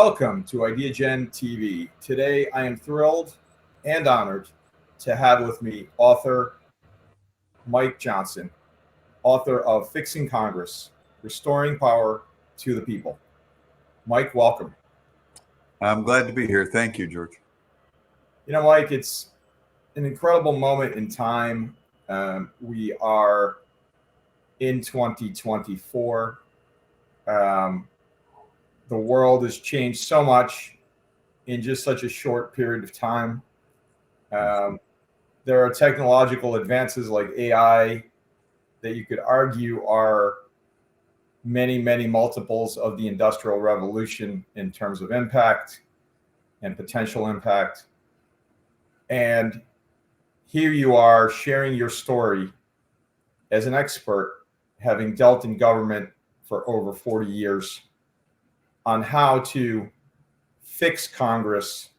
Welcome to IdeaGen TV. Today, I am thrilled and honored to have with me author Mike Johnson, author of Fixing Congress, Restoring Power to the People. Mike, welcome. I'm glad to be here. Thank you, George. You know, Mike, it's an incredible moment in time. We are in 2024. The world has changed so much in just such a short period of time. There are technological advances like AI that you could argue are many, many multiples of the Industrial Revolution in terms of impact and potential impact. And here you are sharing your story as an expert, having dealt in government for over 40 years, on how to fix Congress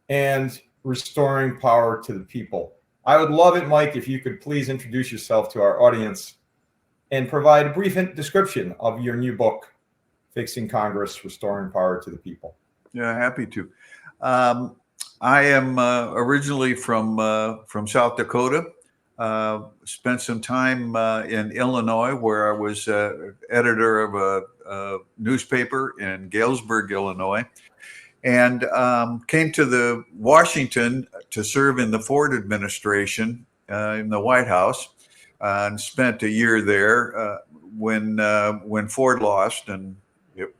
and restoring power to the people. I would love it, Mike, if you could please introduce yourself to our audience and provide a brief description of your new book, Fixing Congress, Restoring Power to the People. Yeah, happy to. I am originally from South Dakota. Spent some time in Illinois, where I was editor of a newspaper in Galesburg, Illinois, and came to Washington to serve in the Ford administration in the White House, and spent a year there when Ford lost, and it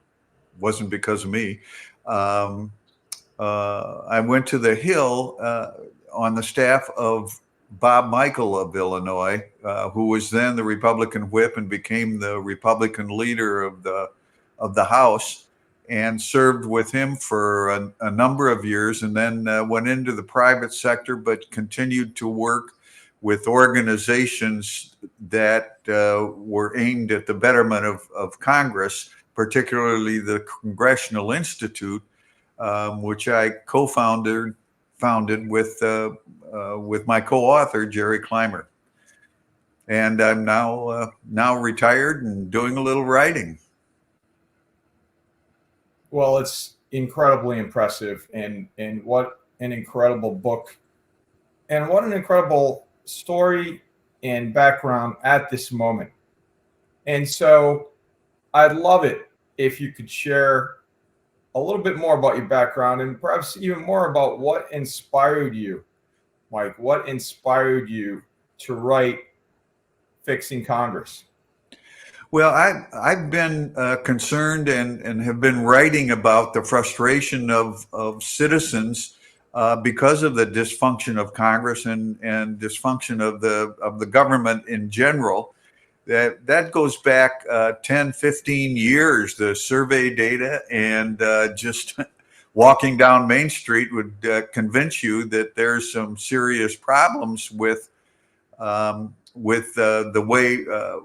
wasn't because of me. I went to the Hill on the staff of Bob Michael of Illinois, who was then the Republican whip and became the Republican leader of the House, and served with him for a number of years, and then went into the private sector, but continued to work with organizations that were aimed at the betterment of Congress, particularly the Congressional Institute, which I co-founded with my co-author Jerry Clymer, and I'm now retired and doing a little writing. Well, it's incredibly impressive, and what an incredible book, and what an incredible story and background at this moment. And so, I'd love it if you could share a little bit more about your background, and perhaps even more about what inspired you, Mike. What inspired you to write Fixing Congress? Well, I've been concerned and have been writing about the frustration of citizens because of the dysfunction of Congress and dysfunction of the government in general. That goes back 10, 15 years, the survey data, and just walking down Main Street would convince you that there's some serious problems with the way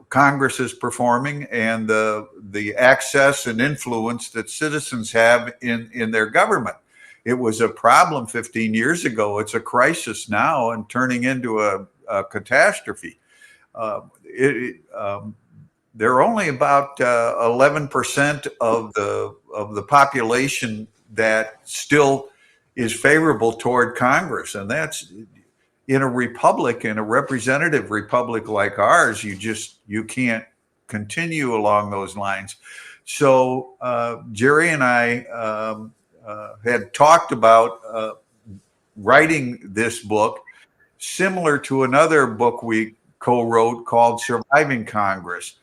Congress is performing and the access and influence that citizens have in their government. It was a problem 15 years ago. It's a crisis now and turning into a catastrophe. There are only about 11% of the population that still is favorable toward Congress, and that's in a republic, in a representative republic like ours. You can't continue along those lines. So Jerry and I had talked about writing this book, similar to another book we co-wrote called Surviving Congress.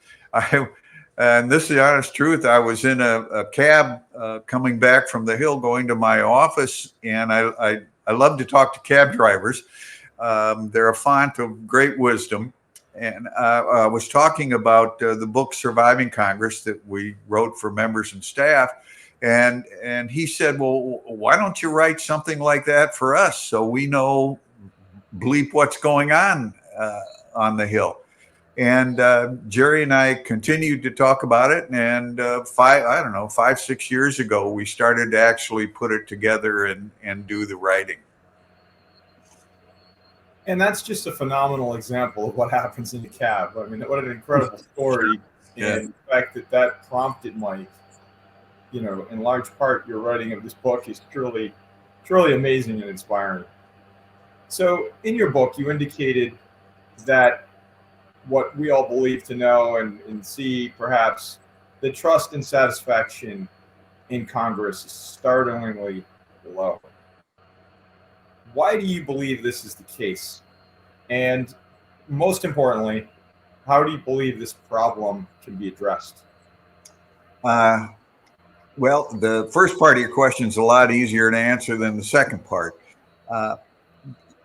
And this is the honest truth. I was in a cab coming back from the Hill going to my office, and I love to talk to cab drivers. They're a font of great wisdom. And I was talking about the book Surviving Congress that we wrote for members and staff. And he said, well, why don't you write something like that for us so we know bleep what's going on the Hill? And Jerry and I continued to talk about it. And 5, 6 years ago, we started to actually put it together and do the writing. And that's just a phenomenal example of what happens in the cab. I mean, what an incredible story. Yeah. And the fact that prompted Mike in large part, your writing of this book is truly amazing and inspiring. So, in your book, you indicated that what we all believe to know and see, perhaps, the trust and satisfaction in Congress is startlingly low. Why do you believe this is the case? And most importantly, how do you believe this problem can be addressed? Uh, well, the first part of your question is a lot easier to answer than the second part. Uh,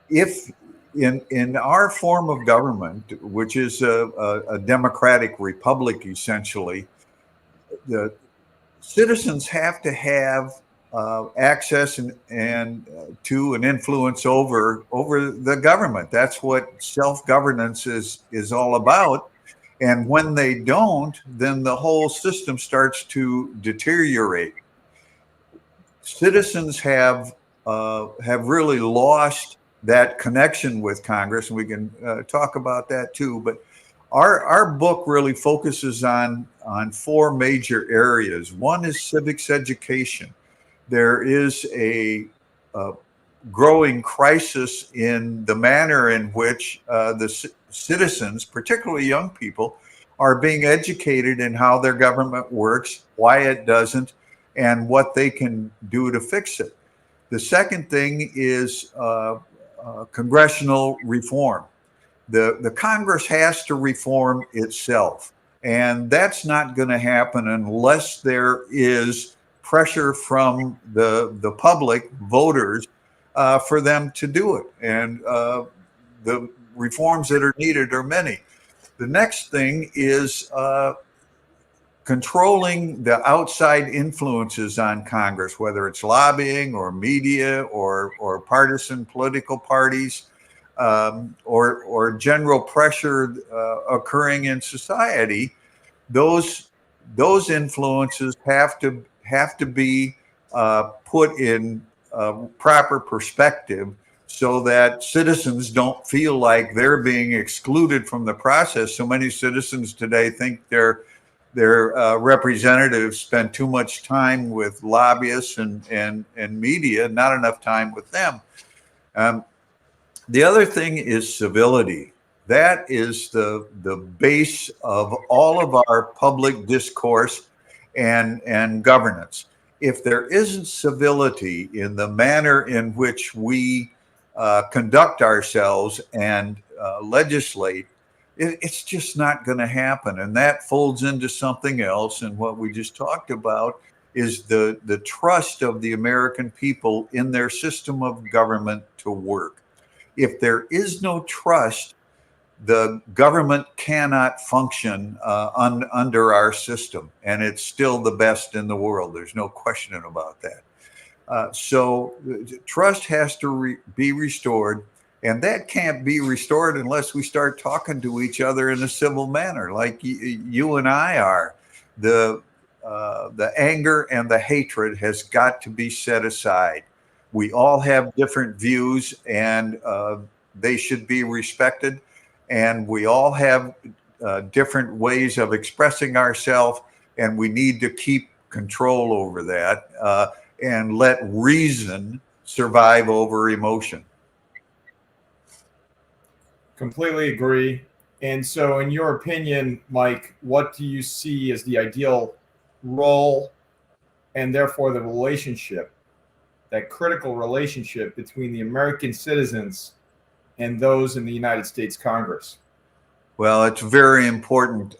if in our form of government, which is a democratic republic, essentially, the citizens have to have access and to an influence over the government. That's what self-governance is all about. And when they don't, then the whole system starts to deteriorate. Citizens have really lost that connection with Congress, and we can talk about that too. But our book really focuses on four major areas. One is civics education. There is a growing crisis in the manner in which the citizens, particularly young people, are being educated in how their government works, why it doesn't, and what they can do to fix it. The second thing is congressional reform. The Congress has to reform itself, and that's not going to happen unless there is pressure from the public voters for them to do it. And the reforms that are needed are many. The next thing is controlling the outside influences on Congress, whether it's lobbying or media or partisan political parties, or general pressure occurring in society. Those influences have to be put in proper perspective so that citizens don't feel like they're being excluded from the process. So many citizens today think their representatives spend too much time with lobbyists and media, not enough time with them. The other thing is civility. That is the base of all of our public discourse and governance. If there isn't civility in the manner in which we conduct ourselves and legislate, it's just not going to happen. And that folds into something else. And what we just talked about is the trust of the American people in their system of government to work. If there is no trust, the government cannot function under our system. And it's still the best in the world. There's no question about that. So trust has to be restored. And that can't be restored unless we start talking to each other in a civil manner, like you and I are. The anger and the hatred has got to be set aside. We all have different views, and they should be respected. And we all have different ways of expressing ourselves, and we need to keep control over that and let reason survive over emotion. Completely agree. And so, in your opinion, Mike, what do you see as the ideal role and therefore the relationship, that critical relationship between the American citizens and those in the United States Congress? Well, it's a very important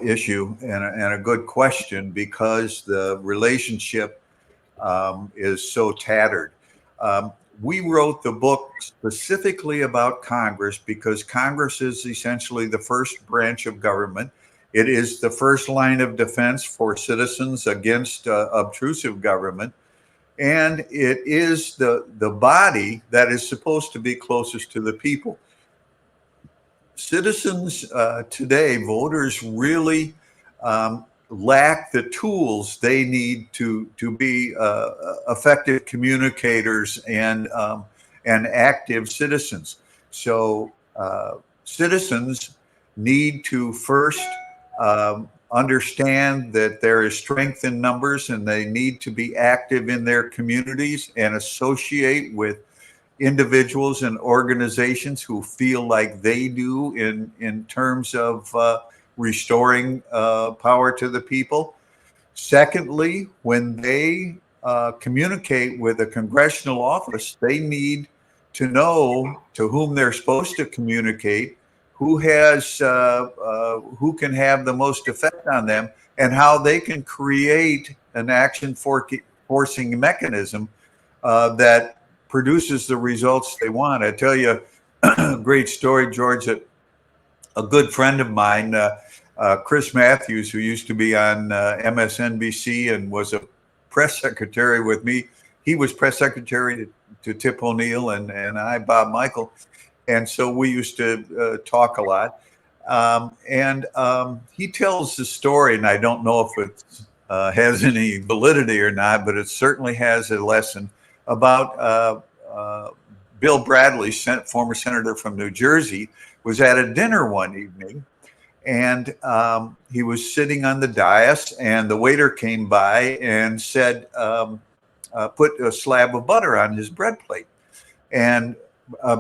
issue and a good question because the relationship is so tattered. We wrote the book specifically about Congress because Congress is essentially the first branch of government. It is the first line of defense for citizens against obtrusive government. And it is the body that is supposed to be closest to the people. Citizens today, voters really lack the tools they need to be effective communicators and active citizens. So citizens need to first understand that there is strength in numbers and they need to be active in their communities and associate with individuals and organizations who feel like they do in terms of restoring power to the people. Secondly, when they communicate with a congressional office, they need to know to whom they're supposed to communicate, who can have the most effect on them, and how they can create an action forcing mechanism that produces the results they want. I tell you a great story, George, that a good friend of mine, Chris Matthews, who used to be on MSNBC and was a press secretary with me. He was press secretary to Tip O'Neill and I, Bob Michael. And so we used to talk a lot. He tells the story, and I don't know if it has any validity or not, but it certainly has a lesson about Bill Bradley, former senator from New Jersey, was at a dinner one evening, and he was sitting on the dais, and the waiter came by and said, put a slab of butter on his bread plate. And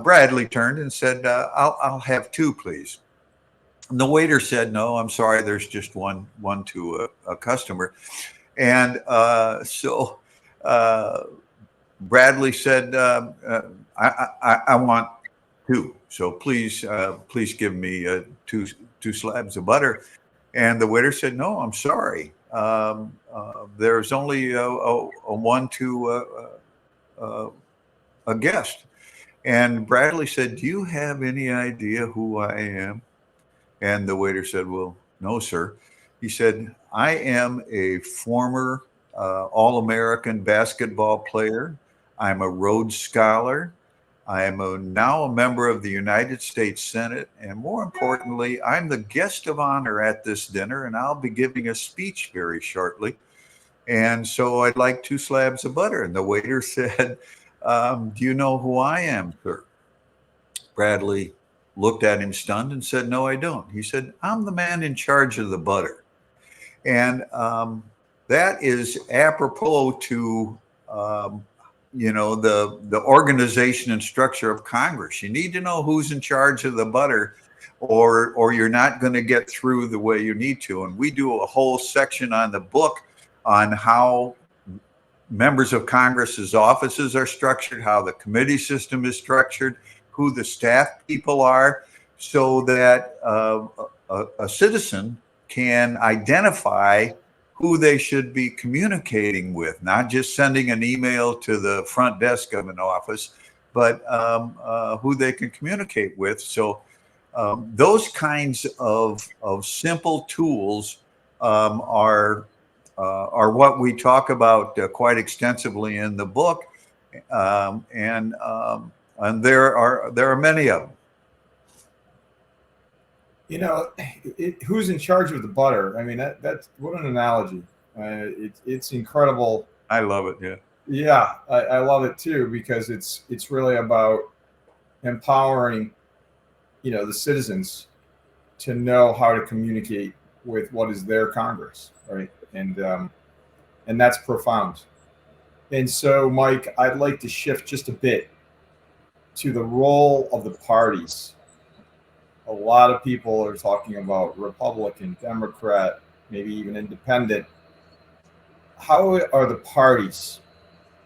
Bradley turned and said, I'll have two, please. And the waiter said, no, I'm sorry, there's just one to a customer. And so Bradley said, I want two. So please give me two slabs of butter. And the waiter said, no, I'm sorry. There's only a one to a guest. And Bradley said, do you have any idea who I am? And the waiter said, well, no, sir. He said, I am a former All-American basketball player. I'm a Rhodes Scholar. I am now a member of the United States Senate. And more importantly, I'm the guest of honor at this dinner, and I'll be giving a speech very shortly. And so I'd like two slabs of butter. And the waiter said, do you know who I am, sir? Bradley looked at him stunned and said, no, I don't. He said, I'm the man in charge of the butter. And that is apropos to the organization and structure of Congress. You need to know who's in charge of the butter, or you're not going to get through the way you need to. And we do a whole section on the book on how members of Congress's offices are structured, how the committee system is structured, who the staff people are, so that a citizen can identify who they should be communicating with, not just sending an email to the front desk of an office, but who they can communicate with. So those kinds of simple tools are what we talk about quite extensively in the book, and there are many of them. You know, who's in charge of the butter? I mean, that's what an analogy. It's incredible. I love it. Yeah. Yeah, I love it too, because it's really about empowering, the citizens to know how to communicate with what is their Congress, right? And that's profound. And so, Mike, I'd like to shift just a bit to the role of the parties. A lot of people are talking about Republican, Democrat, maybe even independent. How are the parties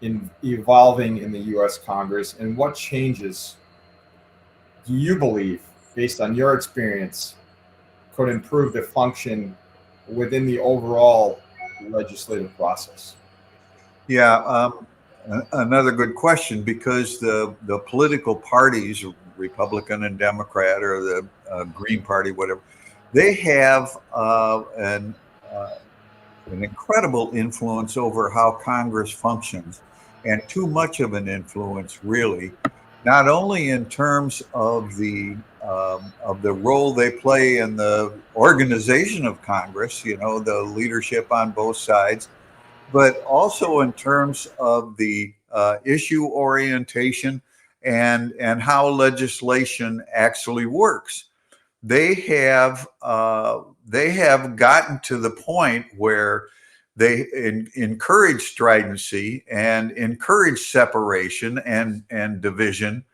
evolving in the U.S. Congress, and what changes do you believe, based on your experience, could improve the function within the overall legislative process? Yeah, another good question, because the political parties, Republican and Democrat, or the Green Party, whatever, they have an incredible influence over how Congress functions, and too much of an influence, really, not only in terms of the role they play in the organization of Congress, the leadership on both sides, but also in terms of the issue orientation and how legislation actually works. they have gotten to the point where they encourage stridency and encourage separation and division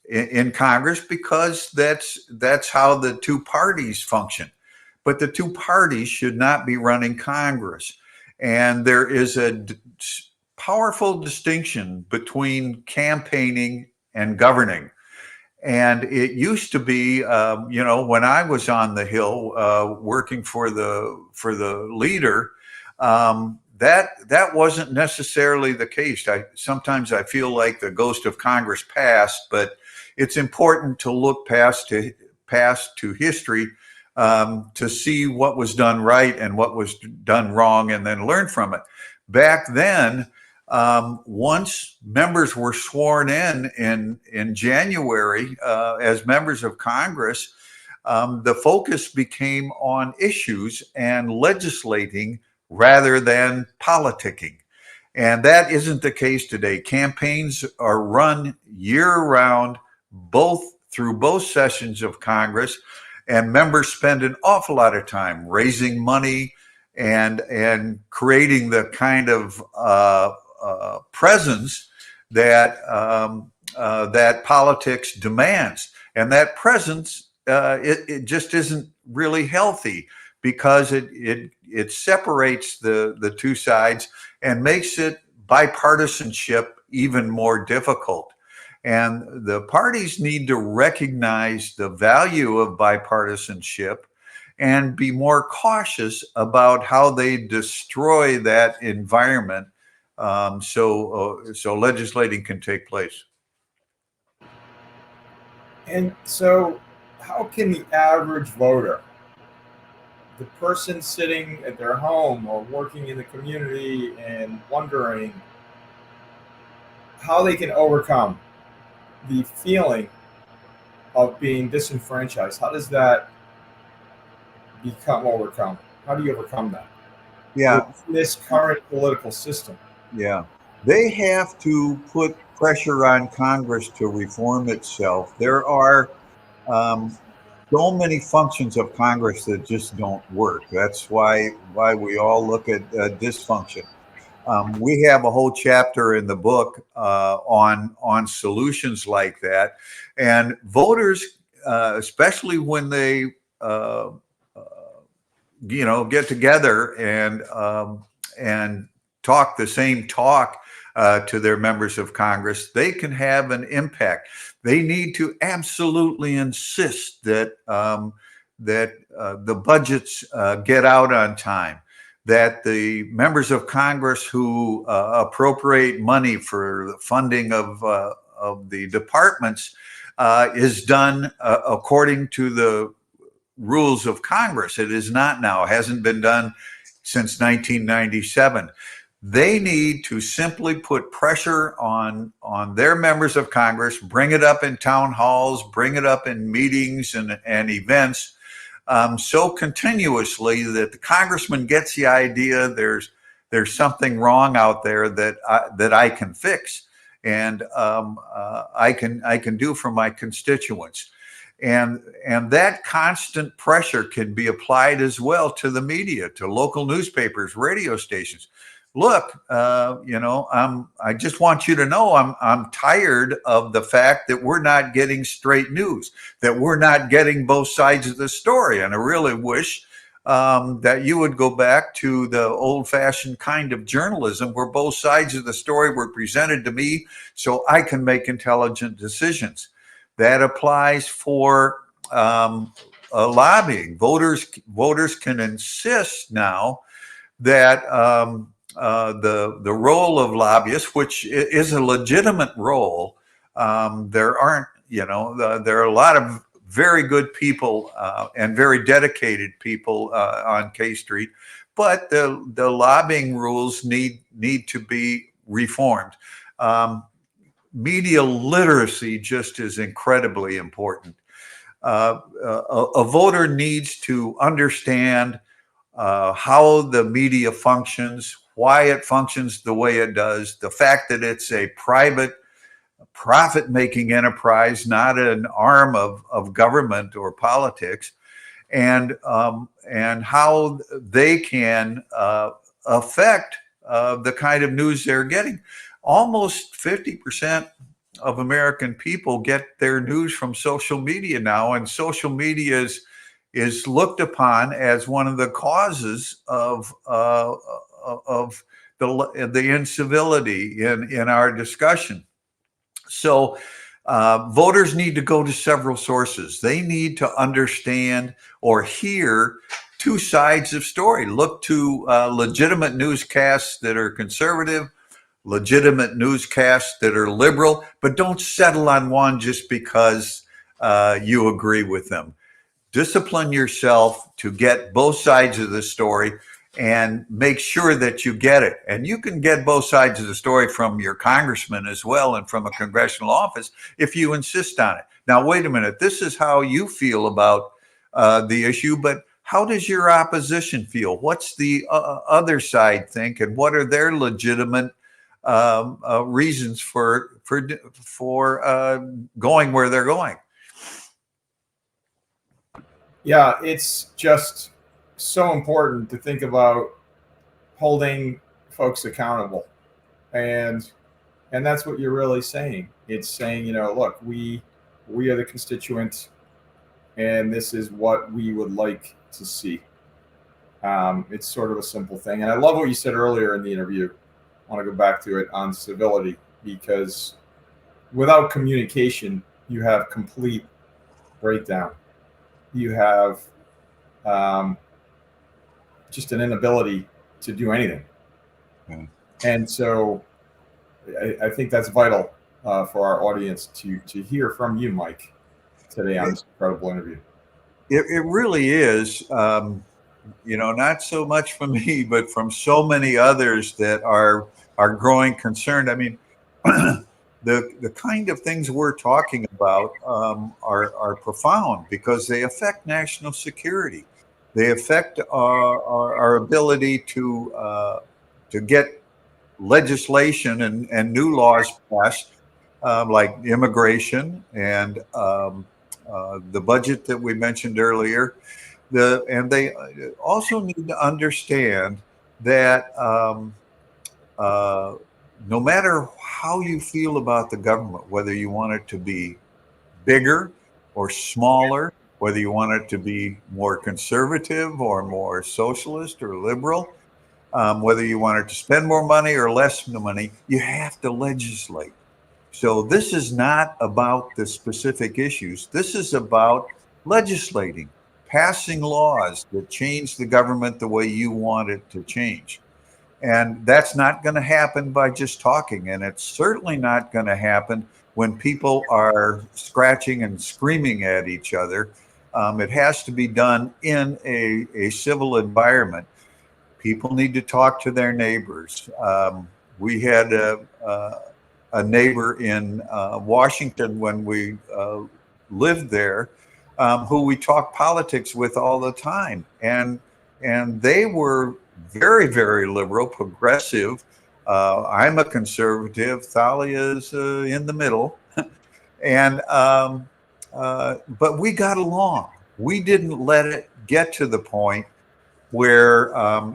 in Congress, because that's how the two parties function. But the two parties should not be running Congress. And there is a powerful distinction between campaigning and governing. And it used to be, when I was on the Hill working for the leader, that wasn't necessarily the case. Sometimes I feel like the ghost of Congress passed, but it's important to look past to history to see what was done right and what was done wrong, and then learn from it. Back then, once members were sworn in January as members of Congress, the focus became on issues and legislating rather than politicking. And that isn't the case today. Campaigns are run year-round, through both sessions of Congress, and members spend an awful lot of time raising money and creating the kind of presence that that politics demands. And that presence, it just isn't really healthy, because it separates the two sides and makes it bipartisanship even more difficult. And the parties need to recognize the value of bipartisanship and be more cautious about how they destroy that environment, so legislating can take place. And so, how can the average voter, the person sitting at their home or working in the community and wondering how they can overcome the feeling of being disenfranchised, how does that become overcome? How do you overcome that? Yeah. In this current political system. Yeah. They have to put pressure on Congress to reform itself. There are so many functions of Congress that just don't work. That's why we all look at dysfunction. We have a whole chapter in the book on solutions like that, and voters, especially when they get together and talk the same talk to their members of Congress, they can have an impact. They need to absolutely insist that the budgets get out on time, that the members of Congress who appropriate money for the funding of the departments is done according to the rules of Congress. It is not now. It hasn't been done since 1997. They need to simply put pressure on their members of Congress, bring it up in town halls, bring it up in meetings and events, so continuously that the congressman gets the idea there's something wrong out there that I can fix, and I can do for my constituents. And that constant pressure can be applied as well to the media, to local newspapers, radio stations. Look, I just want you to know I'm tired of the fact that we're not getting straight news, that we're not getting both sides of the story. And I really wish that you would go back to the old-fashioned kind of journalism where both sides of the story were presented to me so I can make intelligent decisions. That applies for lobbying. Voters can insist now that the role of lobbyists, which is a legitimate role, there are a lot of very good people and very dedicated people on K Street, but the lobbying rules need to be reformed. Media literacy just is incredibly important. A voter needs to understand how the media functions, why it functions the way it does, the fact that it's a private profit-making enterprise, not an arm of government or politics, and how they can affect the kind of news they're getting. Almost 50% of American people get their news from social media now, and social media is looked upon as one of the causes of the incivility in our discussion. So voters need to go to several sources. They need to understand or hear two sides of story. Look to legitimate newscasts that are conservative, legitimate newscasts that are liberal, but don't settle on one just because you agree with them. Discipline yourself to get both sides of the story and make sure that you get it. And you can get both sides of the story from your congressman as well and from a congressional office if you insist on it. Now, wait a minute. This is how you feel about the issue, but how does your opposition feel? What's the other side think, and what are their legitimate reasons for going where they're going? Yeah, it's just so important to think about holding folks accountable, and that's what you're really saying. It's saying, look, we are the constituents, and this is what we would like to see. It's sort of a simple thing, and I love what you said earlier in the interview. I want to go back to it on civility, because without communication, you have complete breakdown. You have just an inability to do anything. Mm. And so I think that's vital for our audience to hear from you, Mike, today on this incredible interview. It really is, not so much from me, but from so many others that are growing concerned. I mean, the kind of things we're talking about are profound because they affect national security. They affect our ability to get legislation and new laws passed, like immigration and the budget that we mentioned earlier. And they also need to understand that no matter how you feel about the government, whether you want it to be bigger or smaller, whether you want it to be more conservative or more socialist or liberal, whether you want it to spend more money or less money, you have to legislate. So this is not about the specific issues. This is about legislating, passing laws that change the government the way you want it to change. And that's not going to happen by just talking. And it's certainly not going to happen when people are scratching and screaming at each other. It has to be done in a civil environment. People need to talk to their neighbors. We had a neighbor in Washington when we lived there, who we talked politics with all the time, and they were very, very liberal, progressive. I'm a conservative. Thalia's in the middle, and but we got along. We didn't let it get to the point where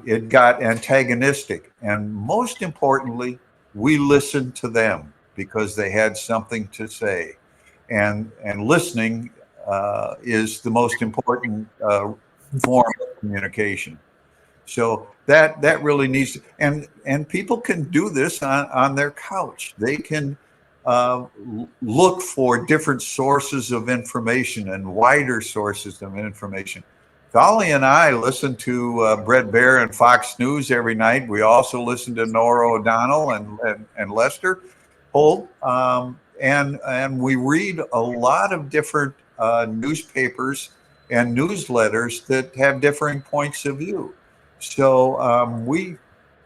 it got antagonistic, and most importantly, we listened to them because they had something to say, and listening is the most important form of communication. So that really needs to, and people can do this on their couch. They can look for different sources of information and wider sources of information. Thalia and I listen to Brett Baer and Fox News every night. We also listen to Nora O'Donnell and Lester Holt, and we read a lot of different newspapers and newsletters that have differing points of view. So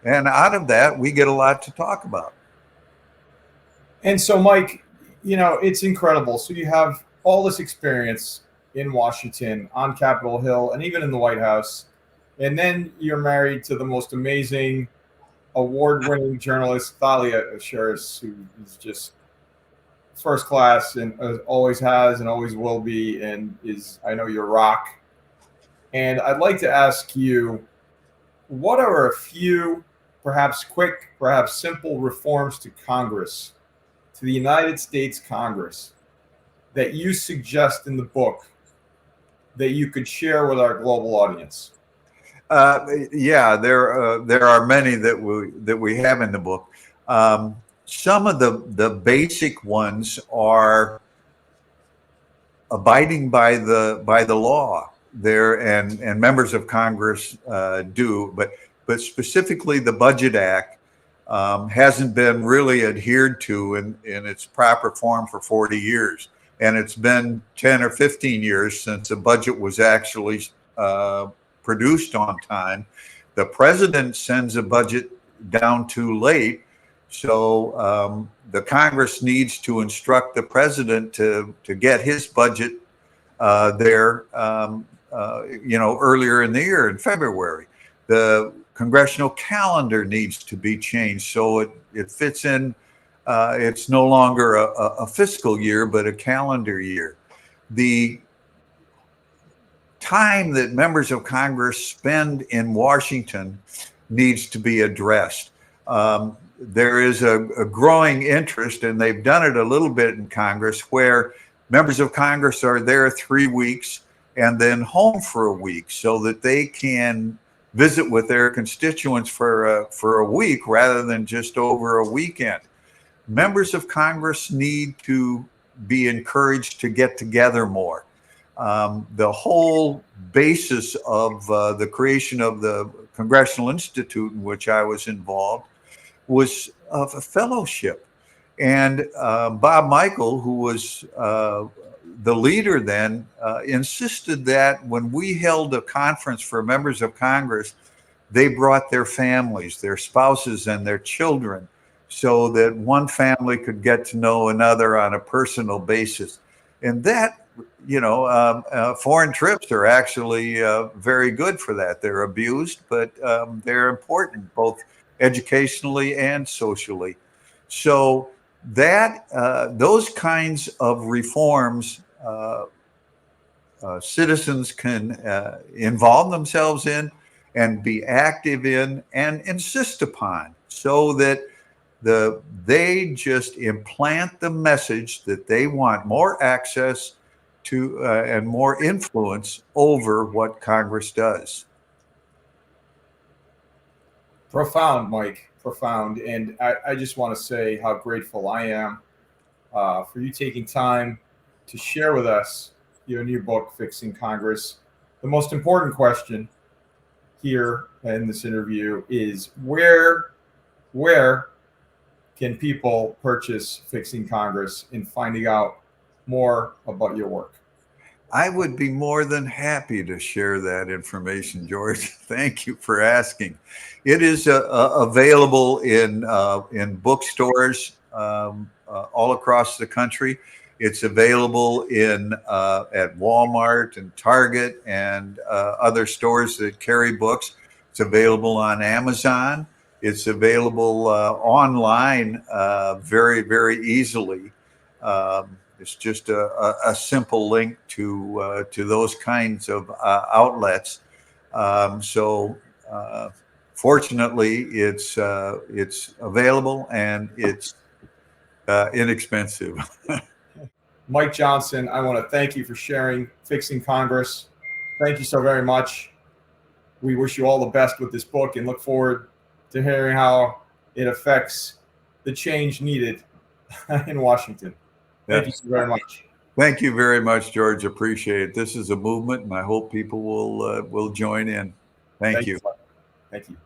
and out of that, we get a lot to talk about. And so, Mike, it's incredible. So you have all this experience in Washington, on Capitol Hill, and even in the White House. And then you're married to the most amazing, award-winning journalist, Thalia Shuras, who is just first class, and always has and always will be, and is, I know, your rock. And I'd like to ask you, what are a few, perhaps quick, perhaps simple reforms to Congress, to the United States Congress, that you suggest in the book that you could share with our global audience? Yeah, there are many that we have in the book. Some of the basic ones are abiding by the law there, and members of Congress do, but specifically the Budget Act hasn't been really adhered to in its proper form for 40 years. And it's been 10 or 15 years since the budget was actually produced on time. The president sends a budget down too late. So the Congress needs to instruct the president to get his budget there, earlier in the year in February. The congressional calendar needs to be changed so it fits in. It's no longer a fiscal year, but a calendar year. The time that members of Congress spend in Washington needs to be addressed. There is a growing interest, and they've done it a little bit in Congress, where members of Congress are there 3 weeks and then home for a week so that they can visit with their constituents for a week rather than just over a weekend. Members of Congress need to be encouraged to get together more. The whole basis of the creation of the Congressional Institute, in which I was involved, was of a fellowship. And Bob Michael, who was the leader then, insisted that when we held a conference for members of Congress, they brought their families, their spouses, and their children, so that one family could get to know another on a personal basis. And that, foreign trips are actually very good for that. They're abused, but they're important, both educationally and socially. So that those kinds of reforms citizens can involve themselves in and be active in and insist upon, so that they just implant the message that they want more access to and more influence over what Congress does. Profound, Mike, profound. And I just want to say how grateful I am for you taking time to share with us your new book, Fixing Congress. The most important question here in this interview is where can people purchase Fixing Congress and finding out more about your work? I would be more than happy to share that information, George. Thank you for asking. It is available in bookstores all across the country. It's available at Walmart and Target and other stores that carry books. It's available on Amazon. It's available online very, very easily. It's just a simple link to those kinds of outlets. Fortunately, it's available and it's inexpensive. Mike Johnson, I want to thank you for sharing Fixing Congress. Thank you so very much. We wish you all the best with this book and look forward to hearing how it affects the change needed in Washington. Thank you so very much. Thank you very much, George. Appreciate it. This is a movement, and I hope people will join in. Thank you. Thank you.